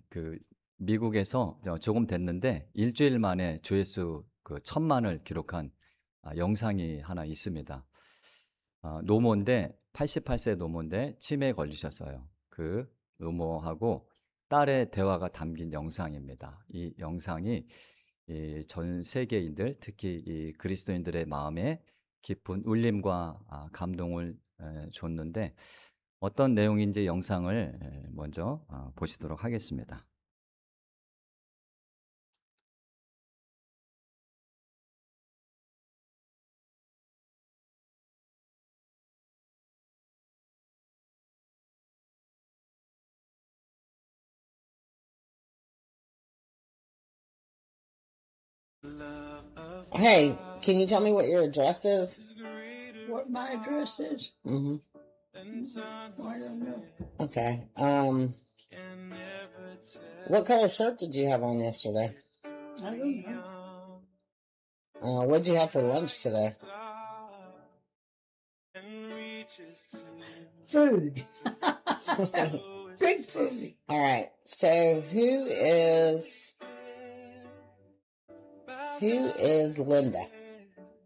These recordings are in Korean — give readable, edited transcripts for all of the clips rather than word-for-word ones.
그 미국에서 조금 됐는데 일주일 만에 조회수 그 1,000만을 기록한 영상이 하나 있습니다. 노모인데 88세 노모인데 치매에 걸리셨어요. 그 노모하고 딸의 대화가 담긴 영상입니다. 이 영상이 전 세계인들, 특히 이 그리스도인들의 마음에 깊은 울림과 감동을 줬는데, 어떤 내용인지 영상을 먼저 보시도록 하겠습니다. Hey, can you tell me what your address is? What my address is? Mm-hmm. I don't know. Okay. What color shirt did you have on yesterday? I don't know. What'd you have for lunch today? Food. Good food. All right. So who is Linda?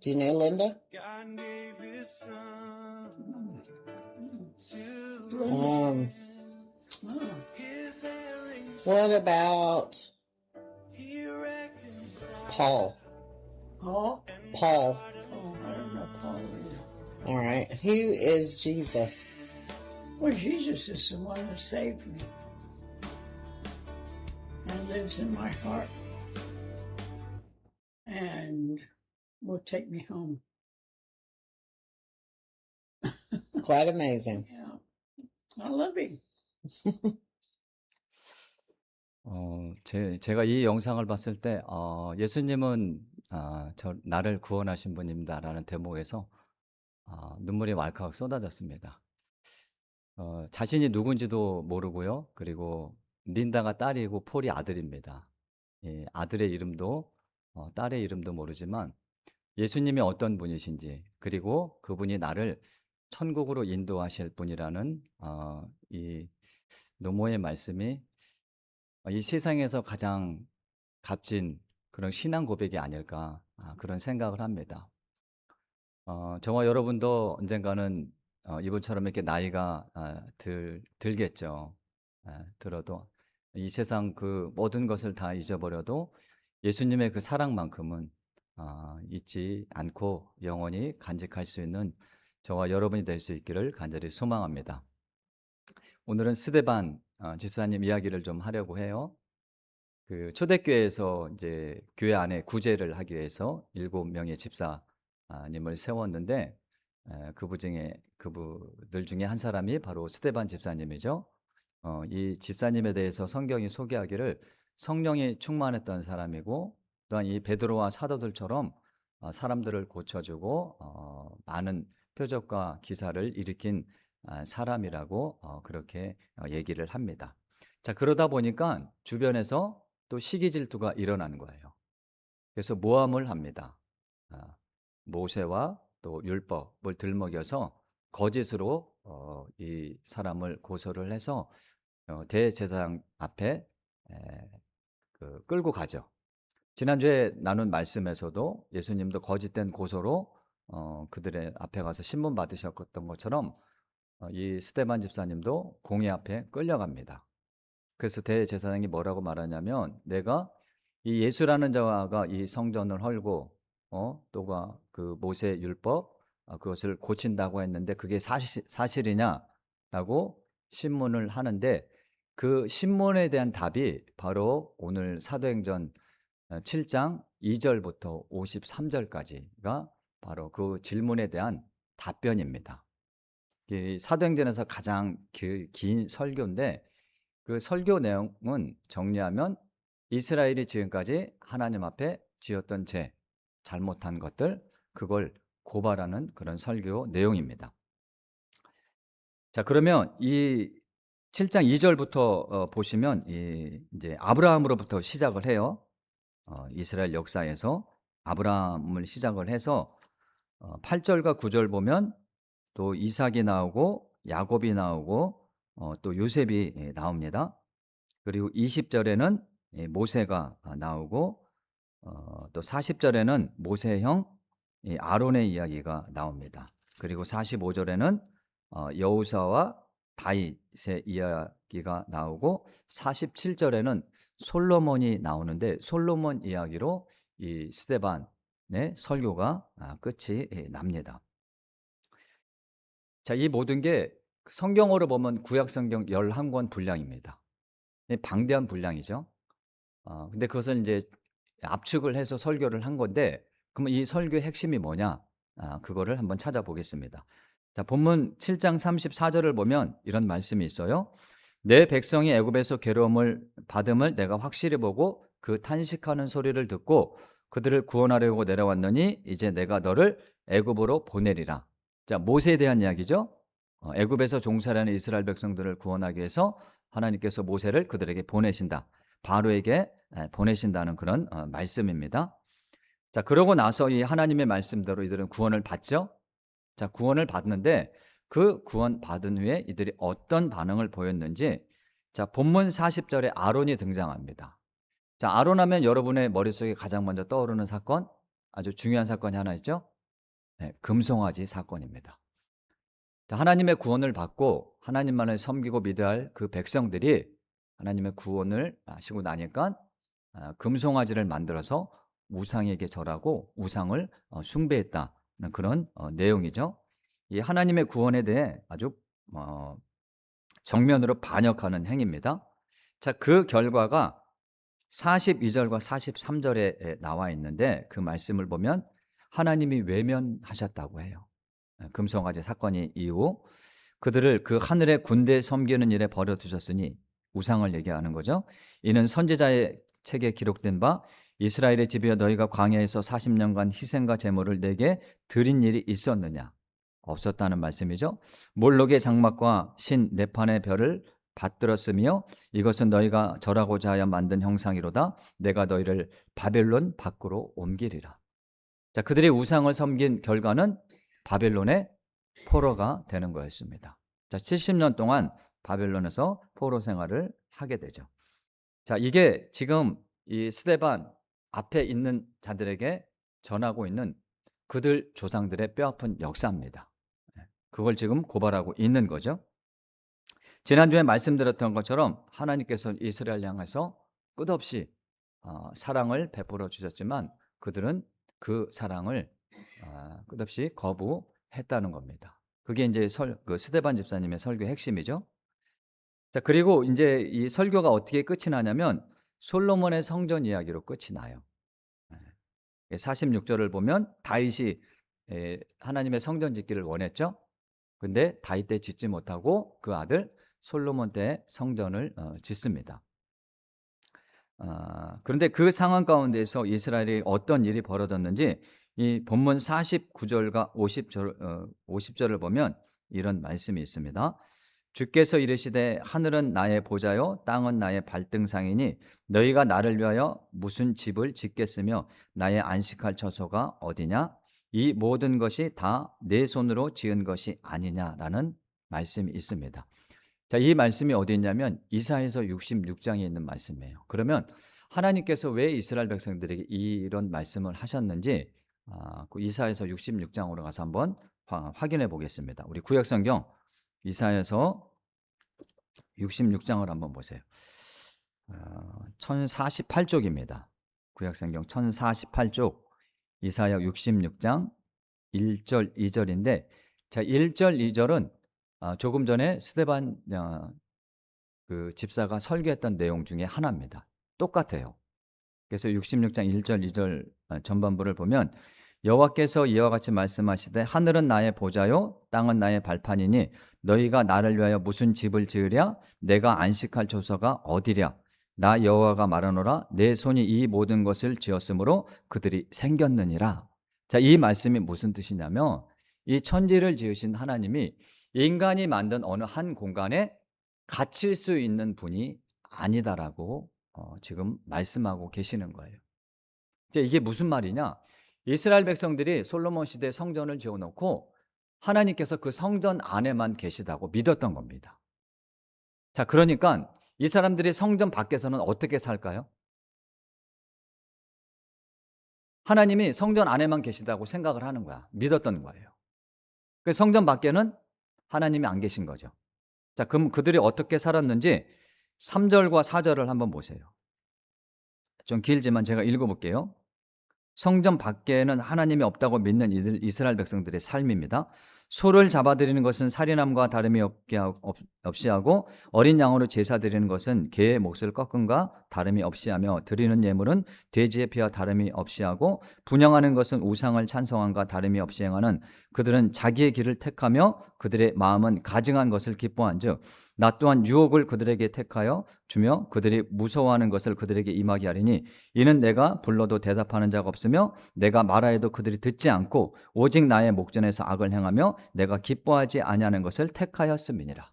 Do you know Linda? Oh. What about Paul? Paul? Paul. Oh, I don't know Paul either. All right. Who is Jesus? Well, Jesus is the one that saved me and lives in my heart and will take me home. Quite amazing. Yeah. I love him. 제가 이 영상을 봤을 때 예수님은 나를 구원하신 분입니다라는 대목에서 눈물이 왈칵 쏟아졌습니다. 자신이 누군지도 모르고요. 그리고 린다가 딸이고 폴이 아들입니다. 아들의 이름도 딸의 이름도 모르지만 예수님이 어떤 분이신지, 그리고 그분이 나를 천국으로 인도하실 분이라는 이 노모의 말씀이 이 세상에서 가장 값진 그런 신앙 고백이 아닐까, 그런 생각을 합니다. 저와 여러분도 언젠가는 이분처럼 이렇게 나이가 들겠죠. 들어도 이 세상 그 모든 것을 다 잊어버려도 예수님의 그 사랑만큼은 잊지 않고 영원히 간직할 수 있는 저와 여러분이 될 수 있기를 간절히 소망합니다. 오늘은 스데반 집사님 이야기를 좀 하려고 해요. 그 초대교회에서 이제 교회 안에 구제를 하기 위해서 7명의 집사님을 세웠는데, 그분들 중에 한 사람이 바로 스데반 집사님이죠. 이 집사님에 대해서 성경이 소개하기를 성령이 충만했던 사람이고, 또한 이 베드로와 사도들처럼 사람들을 고쳐주고 많은 표적과 기사를 일으킨 사람이라고 그렇게 얘기를 합니다. 자, 그러다 보니까 주변에서 또 시기 질투가 일어나는 거예요. 그래서 모함을 합니다. 모세와 또 율법을 들먹여서 거짓으로 이 사람을 고소를 해서 대제사장 앞에 끌고 가죠. 지난주에 나눈 말씀에서도 예수님도 거짓된 고소로 그들의 앞에 가서 신문 받으셨던 것처럼 이 스데반 집사님도 공회 앞에 끌려갑니다. 그래서 대제사장이 뭐라고 말하냐면, 내가 이 예수라는 자가 이 성전을 헐고 또가 그 모세 율법 그것을 고친다고 했는데 그게 사실이냐라고 신문을 하는데, 그 신문에 대한 답이 바로 오늘 사도행전 7장 2절부터 53절까지가 바로 그 질문에 대한 답변입니다. 이 사도행전에서 가장 긴 설교인데, 그 설교 내용은 정리하면 이스라엘이 지금까지 하나님 앞에 지었던 죄, 잘못한 것들, 그걸 고발하는 그런 설교 내용입니다. 자, 그러면 이 7장 2절부터 보시면 이제 아브라함으로부터 시작을 해요. 이스라엘 역사에서 아브라함을 시작을 해서 8절과 9절 보면 또 이삭이 나오고 야곱이 나오고 또 요셉이 나옵니다. 그리고 20절에는 모세가 나오고 또 40절에는 모세형 아론의 이야기가 나옵니다. 그리고 45절에는 여호수아와 다윗의 이야기가 나오고 47절에는 솔로몬이 나오는데 솔로몬 이야기로 이 스데반의 설교가 끝이 납니다. 자, 이 모든 게 성경으로 보면 구약 성경 11권 분량입니다. 방대한 분량이죠. 근데 그것을 이제 압축을 해서 설교를 한 건데 그러면 이 설교의 핵심이 뭐냐? 그거를 한번 찾아보겠습니다. 자, 본문 7장 34절을 보면 이런 말씀이 있어요. 내 백성이 애굽에서 괴로움을 받음을 내가 확실히 보고 그 탄식하는 소리를 듣고 그들을 구원하려고 내려왔느니 이제 내가 너를 애굽으로 보내리라. 자, 모세에 대한 이야기죠. 애굽에서 종살이하는 이스라엘 백성들을 구원하기 위해서 하나님께서 모세를 그들에게 보내신다. 바로에게 보내신다는 그런 말씀입니다. 자, 그러고 나서 이 하나님의 말씀대로 이들은 구원을 받죠. 자, 구원을 받는데 그 구원 받은 후에 이들이 어떤 반응을 보였는지 자, 본문 40절에 아론이 등장합니다. 자, 아론 하면 여러분의 머릿속에 가장 먼저 떠오르는 사건, 아주 중요한 사건이 하나 있죠. 네, 금송아지 사건입니다. 자, 하나님의 구원을 받고 하나님만을 섬기고 믿어야 할 그 백성들이 하나님의 구원을 하시고 나니까 금송아지를 만들어서 우상에게 절하고 우상을 숭배했다는 그런 내용이죠. 이 하나님의 구원에 대해 아주 정면으로 반역하는 행위입니다. 자, 그 결과가 42절과 43절에 나와 있는데 그 말씀을 보면 하나님이 외면하셨다고 해요. 금송아지 사건이 이후 그들을 그 하늘의 군대 섬기는 일에 버려두셨으니 우상을 얘기하는 거죠. 이는 선지자의 책에 기록된 바 이스라엘의 집이여 너희가 광야에서 40년간 희생과 제물을 내게 드린 일이 있었느냐? 없었다는 말씀이죠. 몰록의 장막과 신 네판의 별을 받들었으며 이것은 너희가 절하고자 하여 만든 형상이로다. 내가 너희를 바벨론 밖으로 옮기리라. 자, 그들이 우상을 섬긴 결과는 바벨론의 포로가 되는 거였습니다. 자, 70년 동안 바벨론에서 포로 생활을 하게 되죠. 자, 이게 지금 이 스데반 앞에 있는 자들에게 전하고 있는 그들 조상들의 뼈아픈 역사입니다. 그걸 지금 고발하고 있는 거죠. 지난주에 말씀드렸던 것처럼 하나님께서 이스라엘 향해서 끝없이 사랑을 베풀어 주셨지만 그들은 그 사랑을 끝없이 거부했다는 겁니다. 그게 이제 그 스데반 집사님의 설교 핵심이죠. 자, 그리고 이제 이 설교가 어떻게 끝이 나냐면 솔로몬의 성전 이야기로 끝이 나요. 46절을 보면 다윗이 하나님의 성전 짓기를 원했죠. 근데 다윗 때 짓지 못하고 그 아들 솔로몬 때 성전을 짓습니다. 그런데 그 상황 가운데서 이스라엘이 어떤 일이 벌어졌는지 이 본문 49절과 50절을 보면 이런 말씀이 있습니다. 주께서 이르시되 하늘은 나의 보좌요 땅은 나의 발등상이니 너희가 나를 위하여 무슨 집을 짓겠으며 나의 안식할 처소가 어디냐? 이 모든 것이 다 내 손으로 지은 것이 아니냐라는 말씀이 있습니다. 자, 이 말씀이 어디 있냐면 이사야서 66장에 있는 말씀이에요. 그러면 하나님께서 왜 이스라엘 백성들에게 이런 말씀을 하셨는지 그 이사야서 66장으로 가서 한번 확인해 보겠습니다. 우리 구약성경 이사야서 66장을 한번 보세요. 1048쪽입니다. 구약성경 1048쪽 이사야 66장 1절 2절인데 자, 1절 2절은 조금 전에 스데반 그 집사가 설교했던 내용 중에 하나입니다. 똑같아요. 그래서 66장 1절 2절 전반부를 보면 여호와께서 이와 같이 말씀하시되 하늘은 나의 보좌요 땅은 나의 발판이니 너희가 나를 위하여 무슨 집을 지으랴? 내가 안식할 처소가 어디랴? 나 여호와가 말하노라 내 손이 이 모든 것을 지었으므로 그들이 생겼느니라. 자, 이 말씀이 무슨 뜻이냐면 이 천지를 지으신 하나님이 인간이 만든 어느 한 공간에 갇힐 수 있는 분이 아니다라고 지금 말씀하고 계시는 거예요. 이제 이게 무슨 말이냐? 이스라엘 백성들이 솔로몬 시대 성전을 지어놓고 하나님께서 그 성전 안에만 계시다고 믿었던 겁니다. 자, 그러니까 이 사람들이 성전 밖에서는 어떻게 살까요? 하나님이 성전 안에만 계시다고 생각을 하는 거야. 믿었던 거예요. 그 성전 밖에는 하나님이 안 계신 거죠. 자, 그럼 그들이 어떻게 살았는지 3절과 4절을 한번 보세요. 좀 길지만 제가 읽어볼게요. 성전 밖에는 하나님이 없다고 믿는 이스라엘 백성들의 삶입니다. 소를 잡아드리는 것은 살인함과 다름이 없이 하고 어린 양으로 제사 드리는 것은 개의 몫을 꺾음과 다름이 없이 하며 드리는 예물은 돼지의 피와 다름이 없이 하고 분향하는 것은 우상을 찬송함과 다름이 없이 행하는 그들은 자기의 길을 택하며 그들의 마음은 가증한 것을 기뻐한즉 나 또한 유혹을 그들에게 택하여 주며 그들이 무서워하는 것을 그들에게 임하게 하리니 이는 내가 불러도 대답하는 자가 없으며 내가 말하여도 그들이 듣지 않고 오직 나의 목전에서 악을 행하며 내가 기뻐하지 아니하는 것을 택하였음이니라.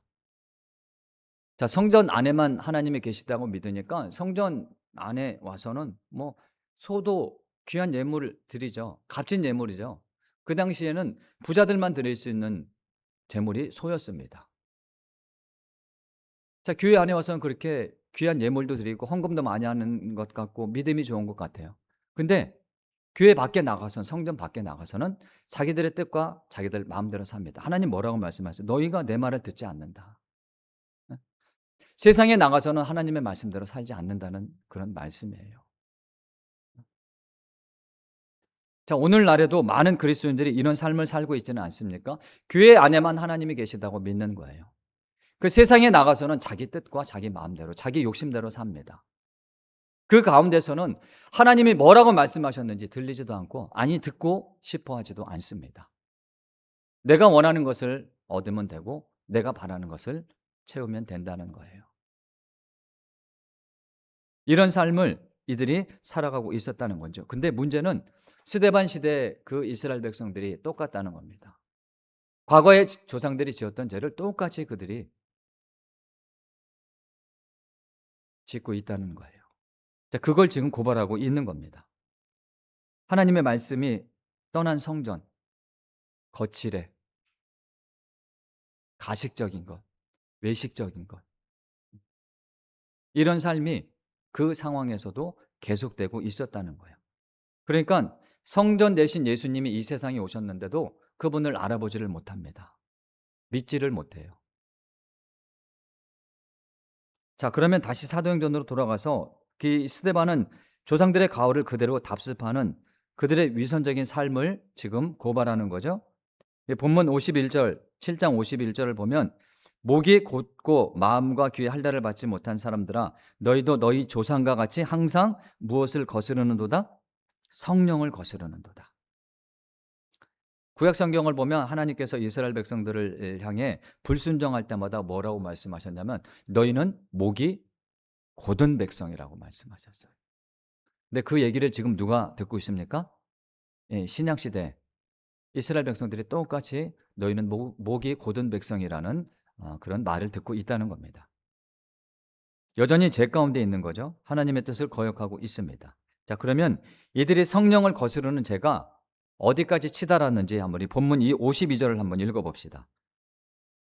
자, 성전 안에만 하나님이 계시다고 믿으니까 성전 안에 와서는 뭐 소도 귀한 예물을 드리죠. 값진 예물이죠. 그 당시에는 부자들만 드릴 수 있는 제물이 소였습니다. 자, 교회 안에 와서는 그렇게 귀한 예물도 드리고 헌금도 많이 하는 것 같고 믿음이 좋은 것 같아요. 근데 교회 밖에 나가서는 성전 밖에 나가서는 자기들의 뜻과 자기들 마음대로 삽니다. 하나님 뭐라고 말씀하세요? 너희가 내 말을 듣지 않는다. 네? 세상에 나가서는 하나님의 말씀대로 살지 않는다는 그런 말씀이에요. 자, 오늘날에도 많은 그리스도인들이 이런 삶을 살고 있지는 않습니까? 교회 안에만 하나님이 계시다고 믿는 거예요. 그 세상에 나가서는 자기 뜻과 자기 마음대로, 자기 욕심대로 삽니다. 그 가운데서는 하나님이 뭐라고 말씀하셨는지 들리지도 않고 아니 듣고 싶어 하지도 않습니다. 내가 원하는 것을 얻으면 되고 내가 바라는 것을 채우면 된다는 거예요. 이런 삶을 이들이 살아가고 있었다는 거죠. 근데 문제는 스데반 시대 그 이스라엘 백성들이 똑같다는 겁니다. 과거의 조상들이 지었던 죄를 똑같이 그들이 짓고 있다는 거예요. 자, 그걸 지금 고발하고 있는 겁니다. 하나님의 말씀이 떠난 성전, 거칠해, 가식적인 것, 외식적인 것. 이런 삶이 그 상황에서도 계속되고 있었다는 거예요. 그러니까 성전 대신 예수님이 이 세상에 오셨는데도 그분을 알아보지를 못합니다. 믿지를 못해요. 자, 그러면 다시 사도행전으로 돌아가서 그 스데반은 조상들의 가오를 그대로 답습하는 그들의 위선적인 삶을 지금 고발하는 거죠. 본문 51절, 7장 51절을 보면 목이 곧고 마음과 귀에 할례를 받지 못한 사람들아 너희도 너희 조상과 같이 항상 무엇을 거스르는도다? 성령을 거스르는도다. 구약 성경을 보면 하나님께서 이스라엘 백성들을 향해 불순종할 때마다 뭐라고 말씀하셨냐면 너희는 목이 곧은 백성이라고 말씀하셨어요. 근데 그 얘기를 지금 누가 듣고 있습니까? 신약 시대 이스라엘 백성들이 똑같이 너희는 목이 곧은 백성이라는 그런 말을 듣고 있다는 겁니다. 여전히 죄 가운데 있는 거죠. 하나님의 뜻을 거역하고 있습니다. 자, 그러면 이들이 성령을 거스르는 죄가 어디까지 치달았는지 한번 이 본문 이 52절을 한번 읽어봅시다.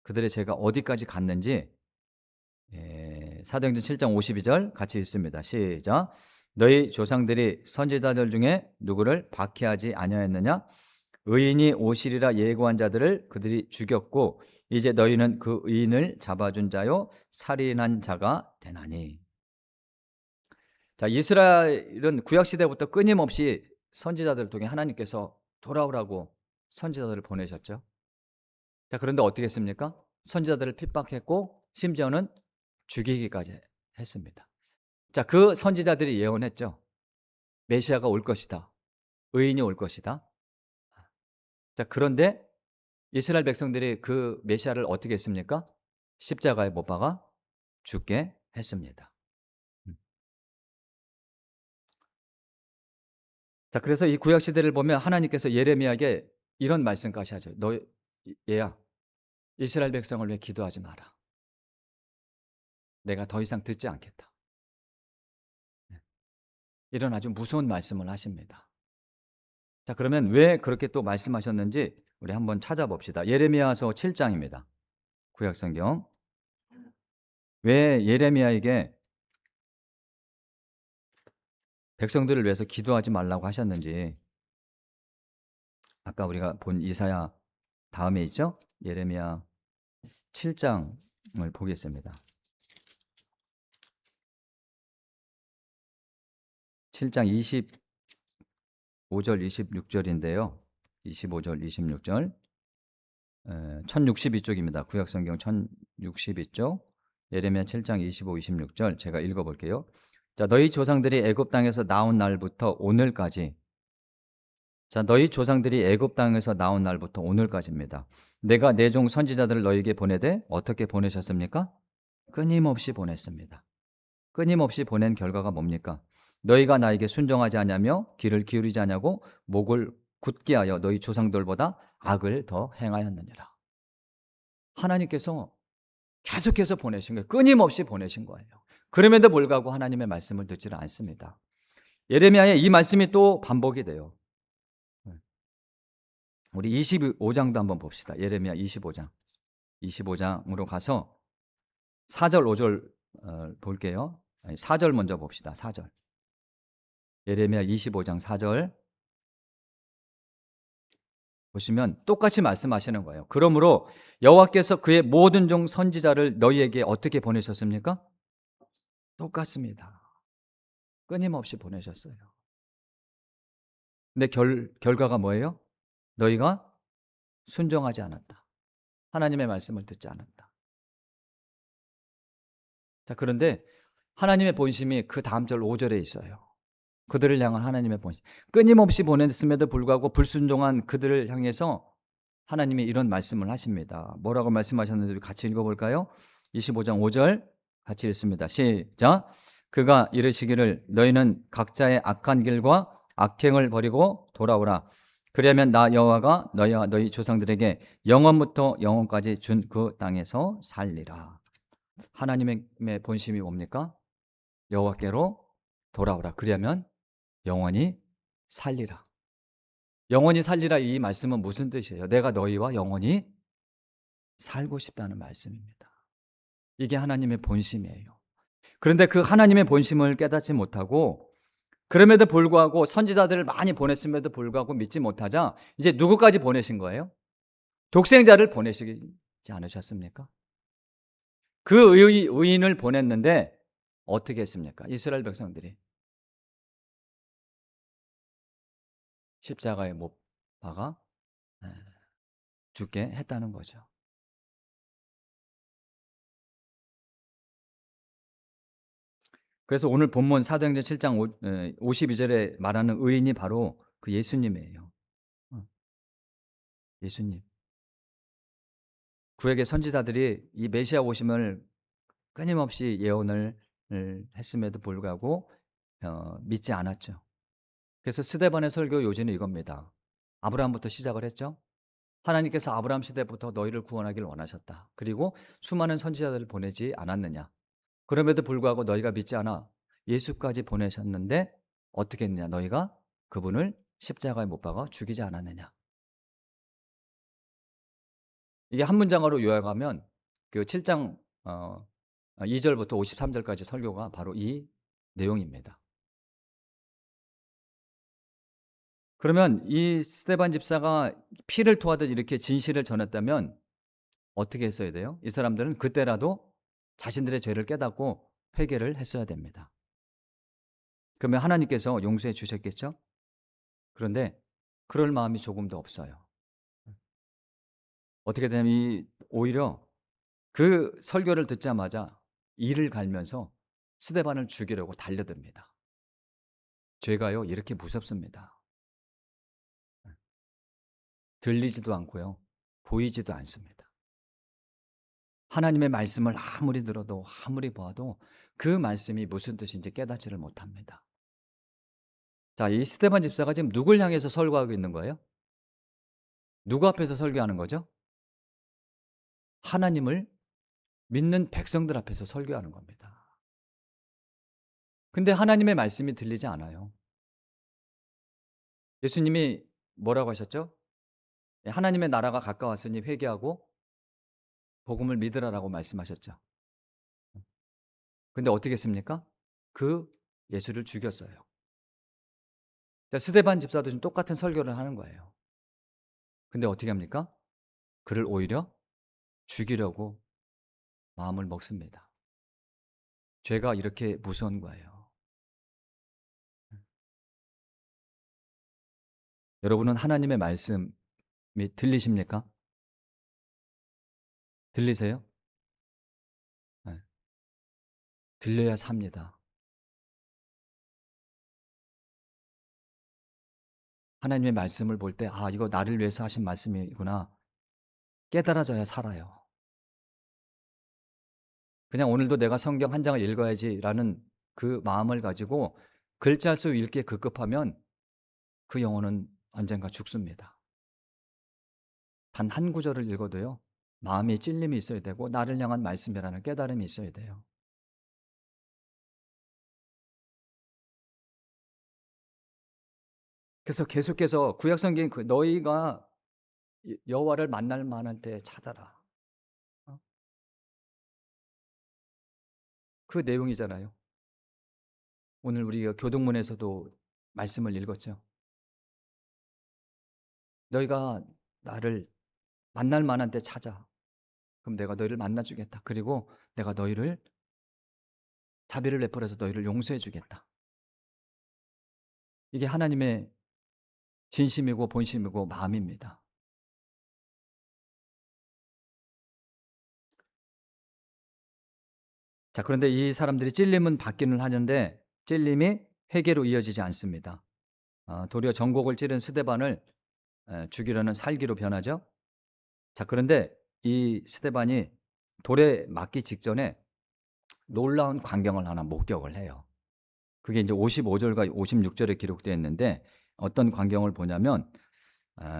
그들의 죄가 어디까지 갔는지 사도행전 7장 52절 같이 읽습니다. 시작. 너희 조상들이 선지자들 중에 누구를 박해하지 아니하였느냐? 의인이 오시리라 예고한 자들을 그들이 죽였고 이제 너희는 그 의인을 잡아준 자요 살인한 자가 되나니. 자, 이스라엘은 구약 시대부터 끊임없이 선지자들을 통해 하나님께서 돌아오라고 선지자들을 보내셨죠. 자, 그런데 어떻게 했습니까? 선지자들을 핍박했고 심지어는 죽이기까지 했습니다. 자, 그 선지자들이 예언했죠. 메시아가 올 것이다. 의인이 올 것이다. 자, 그런데 이스라엘 백성들이 그 메시아를 어떻게 했습니까? 십자가에 못 박아 죽게 했습니다. 자, 그래서 이 구약 시대를 보면 하나님께서 예레미야에게 이런 말씀까지 하죠. 너 얘야, 이스라엘 백성을 위해 기도하지 마라. 내가 더 이상 듣지 않겠다. 이런 아주 무서운 말씀을 하십니다. 자, 그러면 왜 그렇게 또 말씀하셨는지 우리 한번 찾아봅시다. 예레미야서 7장입니다. 구약 성경. 왜 예레미야에게 백성들을 위해서 기도하지 말라고 하셨는지 아까 우리가 본 이사야 다음에 있죠? 예레미야 7장을 보겠습니다. 7장 25절 26절인데요. 25절 26절 1062쪽입니다. 구약성경 1062쪽 예레미야 7장 25, 26절 제가 읽어볼게요. 자, 너희 조상들이 애굽 땅에서 나온 날부터 오늘까지 자, 너희 조상들이 애굽 땅에서 나온 날부터 오늘까지입니다. 내가 내 종 선지자들을 너희에게 보내되 어떻게 보내셨습니까? 끊임없이 보냈습니다. 끊임없이 보낸 결과가 뭡니까? 너희가 나에게 순종하지 않으며 귀를 기울이지 않냐고 목을 굳게 하여 너희 조상들보다 악을 더 행하였느니라. 하나님께서 계속해서 보내신 거예요. 끊임없이 보내신 거예요. 그럼에도 불구하고 하나님의 말씀을 듣지를 않습니다. 예레미야의 이 말씀이 또 반복이 돼요. 우리 25장도 한번 봅시다. 예레미야 25장. 25장으로 가서 4절, 5절 볼게요. 4절 먼저 봅시다. 4절. 예레미야 25장 4절. 보시면 똑같이 말씀하시는 거예요. 그러므로 여호와께서 그의 모든 종 선지자를 너희에게 어떻게 보내셨습니까? 똑같습니다. 끊임없이 보내셨어요. 근데 결과가 뭐예요? 너희가 순종하지 않았다. 하나님의 말씀을 듣지 않았다. 자, 그런데 하나님의 본심이 그 다음 절 5절에 있어요. 그들을 향한 하나님의 본심. 끊임없이 보냈음에도 불구하고 불순종한 그들을 향해서 하나님이 이런 말씀을 하십니다. 뭐라고 말씀하셨는지 같이 읽어볼까요? 25장 5절 같이 읽습니다. 시작. 그가 이르시기를 너희는 각자의 악한 길과 악행을 버리고 돌아오라. 그러면 나 여호와가 너희와 너희 조상들에게 영원부터 영원까지 준 그 땅에서 살리라. 하나님의 본심이 뭡니까? 여호와께로 돌아오라. 그러면 영원히 살리라. 영원히 살리라 이 말씀은 무슨 뜻이에요? 내가 너희와 영원히 살고 싶다는 말씀입니다. 이게 하나님의 본심이에요. 그런데 그 하나님의 본심을 깨닫지 못하고 그럼에도 불구하고 선지자들을 많이 보냈음에도 불구하고 믿지 못하자 이제 누구까지 보내신 거예요? 독생자를 보내시지 않으셨습니까? 그 의인을 보냈는데 어떻게 했습니까? 이스라엘 백성들이 십자가에 못 박아 죽게 했다는 거죠. 그래서 오늘 본문 사도행전 7장 52절에 말하는 의인이 바로 그 예수님이에요. 예수님. 구약의 선지자들이 이 메시아 오심을 끊임없이 예언을 했음에도 불구하고 믿지 않았죠. 그래서 스데반의 설교 요지는 이겁니다. 아브라함부터 시작을 했죠. 하나님께서 아브라함 시대부터 너희를 구원하기를 원하셨다. 그리고 수많은 선지자들을 보내지 않았느냐. 그럼에도 불구하고 너희가 믿지 않아 예수까지 보내셨는데 어떻게 했느냐. 너희가 그분을 십자가에 못 박아 죽이지 않았느냐. 이게 한 문장으로 요약하면 그 7장 2절부터 53절까지 설교가 바로 이 내용입니다. 그러면 이 스데반 집사가 피를 토하듯 이렇게 진실을 전했다면 어떻게 했어야 돼요? 이 사람들은 그때라도 자신들의 죄를 깨닫고 회개를 했어야 됩니다. 그러면 하나님께서 용서해 주셨겠죠? 그런데 그럴 마음이 조금도 없어요. 어떻게 되냐면 오히려 그 설교를 듣자마자 이를 갈면서 스데반을 죽이려고 달려듭니다. 죄가요 이렇게 무섭습니다. 들리지도 않고요 보이지도 않습니다. 하나님의 말씀을 아무리 들어도 아무리 보아도 그 말씀이 무슨 뜻인지 깨닫지를 못합니다. 자, 이 스데반 집사가 지금 누굴 향해서 설교하고 있는 거예요? 누구 앞에서 설교하는 거죠? 하나님을 믿는 백성들 앞에서 설교하는 겁니다. 근데 하나님의 말씀이 들리지 않아요. 예수님이 뭐라고 하셨죠? 하나님의 나라가 가까웠으니 회개하고 복음을 믿으라라고 말씀하셨죠. 근데 어떻게 했습니까? 그 예수를 죽였어요. 자, 스데반 집사도 지금 똑같은 설교를 하는 거예요. 근데 어떻게 합니까? 그를 오히려 죽이려고 마음을 먹습니다. 죄가 이렇게 무서운 거예요. 여러분은 하나님의 말씀이 들리십니까? 들리세요? 네. 들려야 삽니다. 하나님의 말씀을 볼 때, 아, 이거 나를 위해서 하신 말씀이구나. 깨달아져야 살아요. 그냥 오늘도 내가 성경 한 장을 읽어야지라는 그 마음을 가지고 글자 수 읽기에 급급하면 그 영혼은 언젠가 죽습니다. 단 한 구절을 읽어도요, 마음에 찔림이 있어야 되고 나를 향한 말씀이라는 깨달음이 있어야 돼요. 그래서 계속해서 구약성경 너희가 여호와를 만날 만할 때 찾아라. 어? 그 내용이잖아요. 오늘 우리가 교동문에서도 말씀을 읽었죠. 너희가 나를 만날 만한 때 찾아. 그럼 내가 너희를 만나 주겠다. 그리고 내가 너희를 자비를 베풀어서 너희를 용서해 주겠다. 이게 하나님의 진심이고 본심이고 마음입니다. 자, 그런데 이 사람들이 찔림은 받기는 하는데 찔림이 회개로 이어지지 않습니다. 도리어 전곡을 찌른 스데반을 죽이려는 살기로 변하죠. 자, 그런데 이 스데반이 돌에 맞기 직전에 놀라운 광경을 하나 목격을 해요. 그게 이제 55절과 56절에 기록되어 있는데 어떤 광경을 보냐면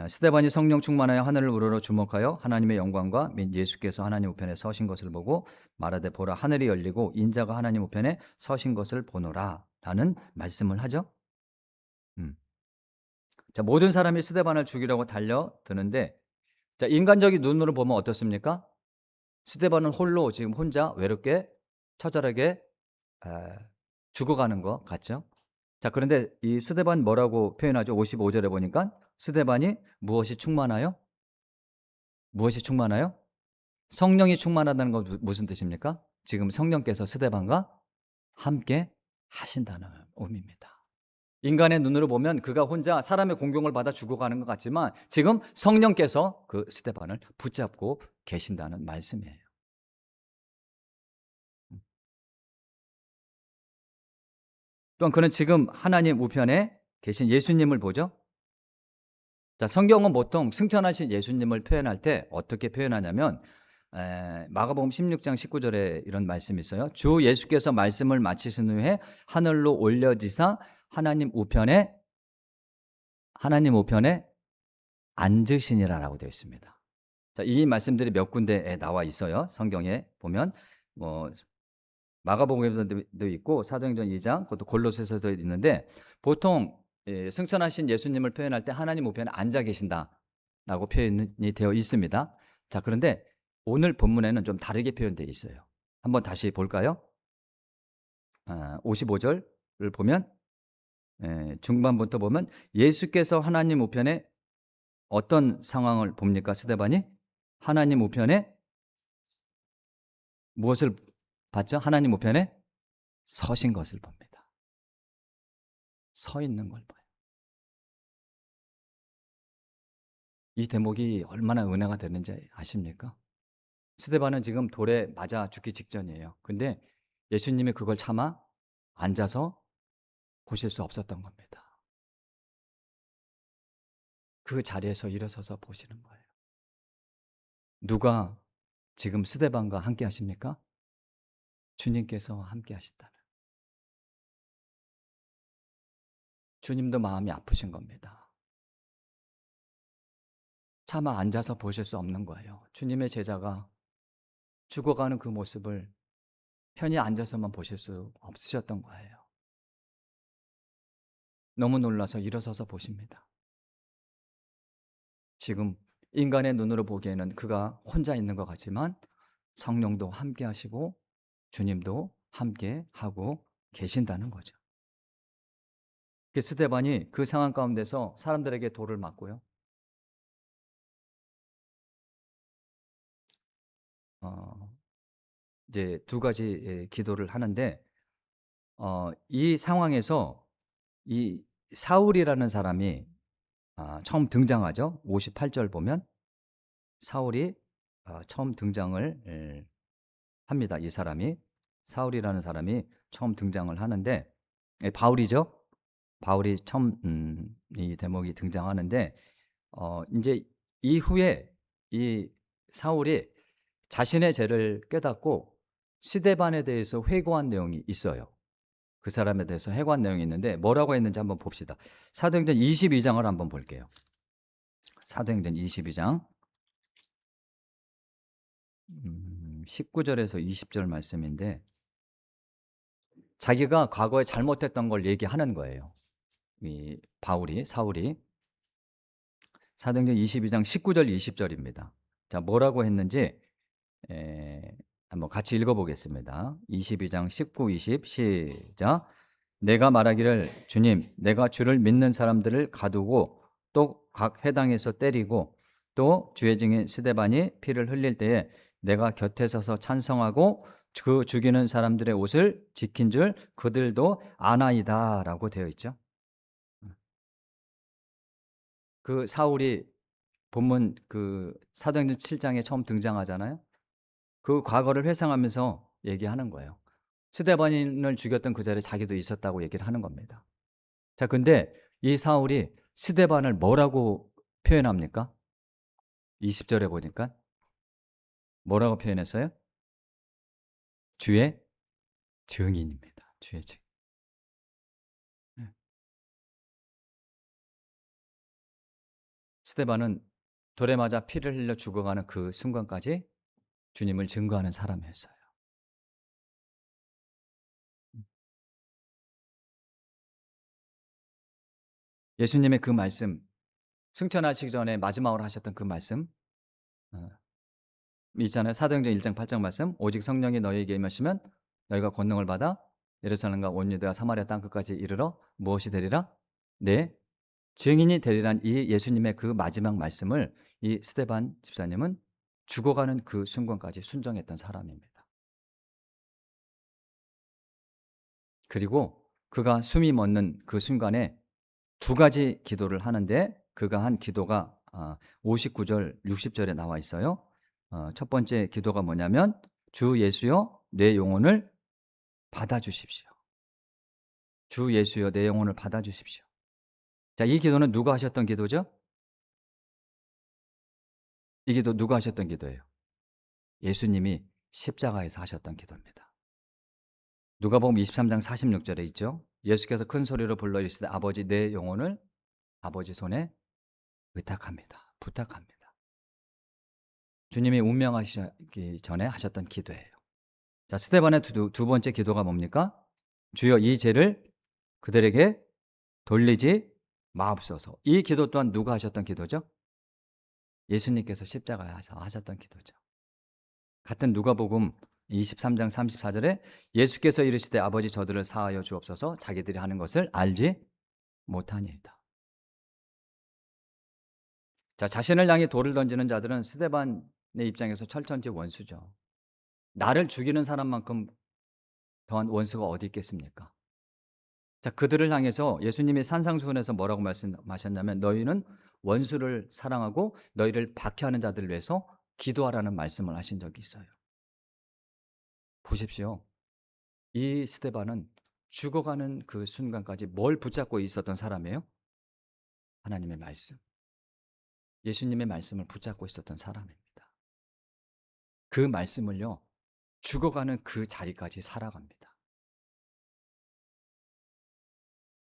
스데반이 성령 충만하여 하늘을 우러러 주목하여 하나님의 영광과 및 예수께서 하나님 우편에 서신 것을 보고 말하되 보라 하늘이 열리고 인자가 하나님 우편에 서신 것을 보노라 라는 말씀을 하죠. 자, 모든 사람이 스데반을 죽이려고 달려드는데 자, 인간적인 눈으로 보면 어떻습니까? 스데반은 홀로 지금 혼자 외롭게 처절하게 죽어가는 것 같죠? 자, 그런데 이 스데반 뭐라고 표현하죠? 55절에 보니까 스데반이 무엇이 충만하여? 무엇이 충만하여? 성령이 충만하다는 건 무슨 뜻입니까? 지금 성령께서 스데반과 함께 하신다는 의미입니다. 인간의 눈으로 보면 그가 혼자 사람의 공경을 받아 죽어가는 것 같지만 지금 성령께서 그 스데반을 붙잡고 계신다는 말씀이에요. 또한 그는 지금 하나님 우편에 계신 예수님을 보죠. 자, 성경은 보통 승천하신 예수님을 표현할 때 어떻게 표현하냐면 마가복음 16장 19절에 이런 말씀이 있어요. 주 예수께서 말씀을 마치신 후에 하늘로 올려지사 하나님 우편에 앉으시니라라고 되어 있습니다. 자, 이 말씀들이 몇 군데에 나와 있어요. 성경에 보면 뭐 마가복음에도 있고 사도행전 2장, 그것도 골로새서도 있는데 보통 승천하신 예수님을 표현할 때 하나님 우편에 앉아 계신다라고 표현이 되어 있습니다. 자, 그런데 오늘 본문에는 좀 다르게 표현되어 있어요. 한번 다시 볼까요? 55절을 보면 중반부터 보면 예수께서 하나님 우편에 어떤 상황을 봅니까? 스데반이 하나님 우편에 무엇을 봤죠? 하나님 우편에 서신 것을 봅니다. 서 있는 걸 봐요. 이 대목이 얼마나 은혜가 되는지 아십니까? 스데반은 지금 돌에 맞아 죽기 직전이에요. 근데 예수님이 그걸 참아 앉아서 보실 수 없었던 겁니다. 그 자리에서 일어서서 보시는 거예요. 누가 지금 스데반과 함께 하십니까? 주님께서 함께 하신다는. 주님도 마음이 아프신 겁니다. 차마 앉아서 보실 수 없는 거예요. 주님의 제자가 죽어가는 그 모습을 편히 앉아서만 보실 수 없으셨던 거예요. 너무 놀라서 일어서서 보십니다. 지금 인간의 눈으로 보기에는 그가 혼자 있는 것 같지만 성령도 함께 하시고 주님도 함께 하고 계신다는 거죠. 그 스데반이 그 상황 가운데서 사람들에게 돌을 맞고요. 어 이제 두 가지 기도를 하는데 이 상황에서 이 사울이라는 사람이 처음 등장하죠. 58절 보면 사울이 처음 등장을 합니다. 이 사람이 사울이라는 사람이 처음 등장을 하는데 바울이죠. 바울이 처음 이 대목이 등장하는데 인제 이후에 이 사울이 자신의 죄를 깨닫고 스데반에 대해서 회고한 내용이 있어요. 그 사람에 대해서 회고한 내용이 있는데 뭐라고 했는지 한번 봅시다. 사도행전 22장을 한번 볼게요. 사도행전 22장 19절에서 20절 말씀인데 자기가 과거에 잘못했던 걸 얘기하는 거예요. 이 바울이 사울이 사도행전 22장 19절 20절입니다. 자, 뭐라고 했는지 한번 같이 읽어 보겠습니다. 22장 19, 20 시작. 내가 말하기를 주님 내가 주를 믿는 사람들을 가두고 또 각 회당에서 때리고 또 주의 증인 스데반이 피를 흘릴 때에 내가 곁에 서서 찬성하고 그 죽이는 사람들의 옷을 지킨 줄 그들도 아나이다라고 되어 있죠. 그 사울이 본문 그 사도행전 7장에 처음 등장하잖아요. 그 과거를 회상하면서 얘기하는 거예요. 스데반인을 죽였던 그 자리에 자기도 있었다고 얘기를 하는 겁니다. 자, 근데 이 사울이 스데반을 뭐라고 표현합니까? 20절에 보니까 뭐라고 표현했어요? 주의 증인입니다. 주의 증인. 예. 스데반은 돌에 맞아 피를 흘려 죽어가는 그 순간까지 주님을 증거하는 사람이었어요. 예수님의 그 말씀, 승천하시기 전에 마지막으로 하셨던 그 말씀 어, 있잖아요. 사도행전 1장 8장 말씀. 오직 성령이 너희에게 임하시면 너희가 권능을 받아 예루살렘과 온 유대와 사마리아 땅 끝까지 이르러 무엇이 되리라? 네, 증인이 되리란 이 예수님의 그 마지막 말씀을 이 스데반 집사님은 죽어가는 그 순간까지 순종했던 사람입니다. 그리고 그가 숨이 멎는 그 순간에 두 가지 기도를 하는데 그가 한 기도가 59절 60절에 나와 있어요. 첫 번째 기도가 뭐냐면 주 예수여 내 영혼을 받아주십시오. 주 예수여 내 영혼을 받아주십시오. 자, 이 기도는 누가 하셨던 기도죠? 이 기도 누가 하셨던 기도예요? 예수님이 십자가에서 하셨던 기도입니다. 누가복음 23장 46절에 있죠. 예수께서 큰 소리로 불러 이르시되 아버지 내 영혼을 아버지 손에 의탁합니다. 부탁합니다. 주님이 운명하시기 전에 하셨던 기도예요. 자, 스데반의 두 번째 기도가 뭡니까? 주여 이 죄를 그들에게 돌리지 마옵소서. 이 기도 또한 누가 하셨던 기도죠? 예수님께서 십자가에서 하셨던 기도죠. 같은 누가복음 23장 34절에 예수께서 이르시되 아버지 저들을 사하여 주옵소서 자기들이 하는 것을 알지 못하니이다. 자, 자신을 향해 돌을 던지는 자들은 스데반의 입장에서 철천지 원수죠. 나를 죽이는 사람만큼 더한 원수가 어디 있겠습니까? 자, 그들을 향해서 예수님이 산상수훈에서 뭐라고 말씀하셨냐면 너희는 원수를 사랑하고 너희를 박해하는 자들을 위해서 기도하라는 말씀을 하신 적이 있어요. 보십시오. 이 스데반은 죽어가는 그 순간까지 뭘 붙잡고 있었던 사람이에요? 하나님의 말씀. 예수님의 말씀을 붙잡고 있었던 사람입니다. 그 말씀을요, 죽어가는 그 자리까지 살아갑니다.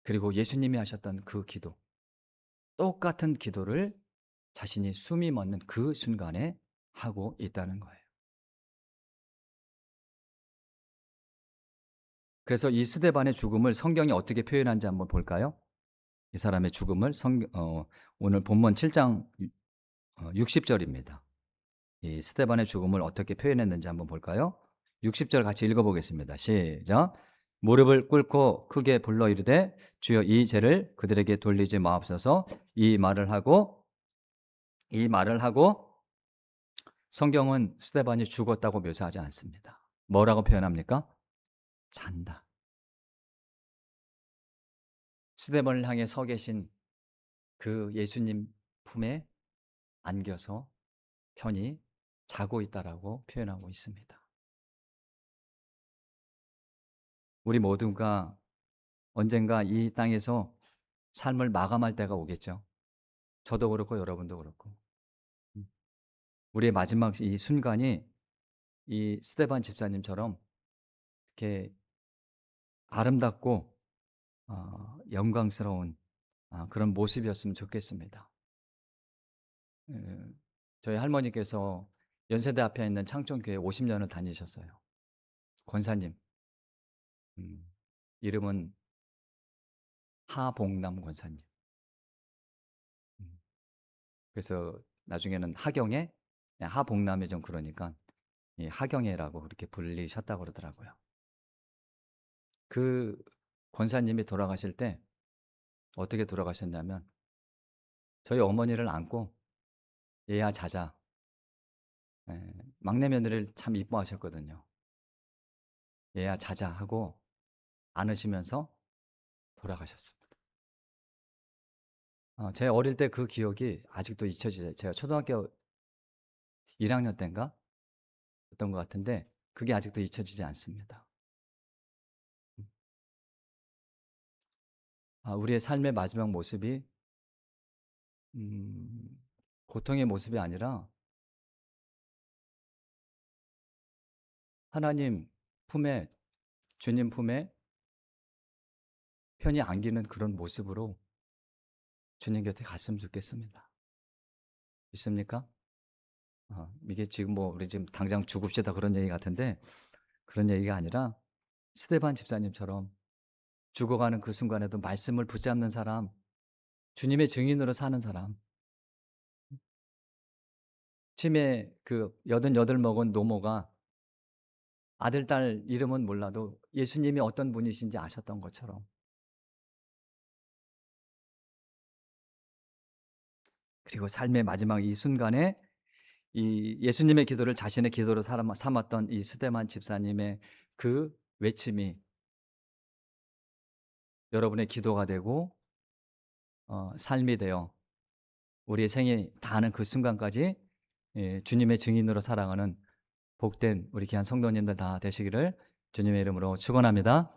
그리고 예수님이 하셨던 그 기도, 똑같은 기도를 자신이 숨이 멎는 그 순간에 하고 있다는 거예요. 그래서 이 스데반의 죽음을 성경이 어떻게 표현한지 한번 볼까요? 이 사람의 죽음을 오늘 본문 7장 60절입니다. 이 스데반의 죽음을 어떻게 표현했는지 한번 볼까요? 60절 같이 읽어보겠습니다. 시작. 무릎을 꿇고 크게 불러 이르되 주여 이 죄를 그들에게 돌리지 마옵소서. 이 말을 하고 성경은 스데반이 죽었다고 묘사하지 않습니다. 뭐라고 표현합니까? 잔다. 스데반을 향해 서 계신 그 예수님 품에 안겨서 편히 자고 있다라고 표현하고 있습니다. 우리 모두가 언젠가 이 땅에서 삶을 마감할 때가 오겠죠. 저도 그렇고 여러분도 그렇고. 우리의 마지막 이 순간이 이 스데반 집사님처럼 이렇게 아름답고 영광스러운 그런 모습이었으면 좋겠습니다. 저희 할머니께서 연세대 앞에 있는 창천교회 50년을 다니셨어요. 권사님. 이름은 하봉남 권사님. 그래서 나중에는 하경애, 하봉남이 좀 그러니까 이 하경애라고 그렇게 불리셨다고 그러더라고요. 그 권사님이 돌아가실 때 어떻게 돌아가셨냐면 저희 어머니를 안고 얘야 자자. 막내 며느리를 참 이뻐하셨거든요. 얘야 자자 하고 안으시면서 돌아가셨습니다. 제 어릴 때 그 기억이 아직도 잊혀지죠. 제가 초등학교 1학년 때인가 했던 것 같은데 그게 아직도 잊혀지지 않습니다. 우리의 삶의 마지막 모습이 고통의 모습이 아니라 하나님 품에, 주님 품에 편히 안기는 그런 모습으로 주님 곁에 갔으면 좋겠습니다. 있습니까? 이게 지금 뭐 우리 지금 당장 죽읍시다 그런 얘기 같은데 그런 얘기가 아니라 스데반 집사님처럼 죽어가는 그 순간에도 말씀을 붙잡는 사람, 주님의 증인으로 사는 사람, 치매 그 88 먹은 노모가 아들, 딸 이름은 몰라도 예수님이 어떤 분이신지 아셨던 것처럼 그리고 삶의 마지막 이 순간에 이 예수님의 기도를 자신의 기도로 삼았던 이 스데반 집사님의 그 외침이 여러분의 기도가 되고 삶이 되어 우리의 생이 다하는 그 순간까지 주님의 증인으로 살아가는 복된 우리 귀한 성도님들 다 되시기를 주님의 이름으로 축원합니다.